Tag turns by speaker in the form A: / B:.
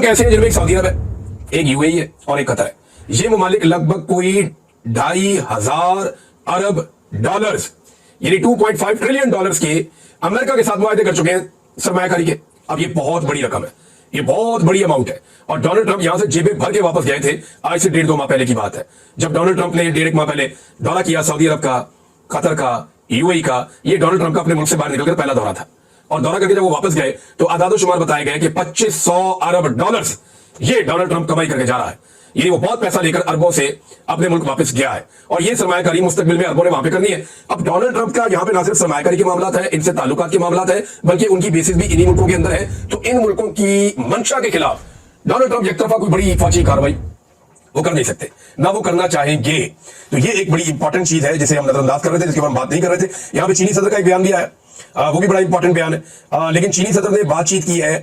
A: मुल्क ऐसे हैं जिनमें एक सऊदी अरब है, एक यूएई है और एक कतर है। ये ममालिक लगभग कोई 2,500 अरब डॉलर्स यानी 2.5 ट्रिलियन डॉलर्स के अमेरिका के साथ मुआहदे कर चुके हैं सरमायाकारी के। अब ये बहुत बड़ी रकम है, ये बहुत बड़ी अमाउंट है। और डोनाल्ड ट्रंप यहां से जेबें भर के वापस गए थे। आज से 1.5-2 माह पहले की बात है, जब डोनाल्ड ट्रंप ने 1.5 माह पहले दौरा किया सऊदी अरब का, कतर का, यूएई का। ये डोनाल्ड ट्रंप का अपने मुल्क से बाहर निकलकर पहला दौरा था। और दौरा करके जब वो वापस गए तो आदादो शुमार बताए गए कि 2500 अरब डॉलर्स ये डोनाल्ड ट्रंप कमाई करके जा रहा है। ये वो बहुत पैसा लेकर अरबों से अपने मुल्क वापस गया है और ये सरमायाकारी मुस्तकबिल में अरबों ने वहां पे करनी है। अब डोनाल्ड ट्रंप का यहां पे ना सिर्फ सरमायाकारी के मामला है, इनसे ताल्लुकात के मामला है, बल्कि उनकी बेसिस भी इन्हीं मुल्कों के अंदर है। तो इन मुल्कों की मंशा के खिलाफ डोनाल्ड ट्रंप एक तरफा कोई बड़ी फौजी कार्रवाई वो कर नहीं सकते, ना वो करना चाहेंगे। तो ये एक बड़ी इंपॉर्टेंट चीज है जिसे हम नजरअंदाज कर रहे थे, जिसके ऊपर हम बात नहीं कर रहे थे। यहां पे चीनी सदर का एक बयान भी आया, वो भी बड़ा इंपॉर्टेंट बयान है। लेकिन चीनी सदर ने बातचीत की है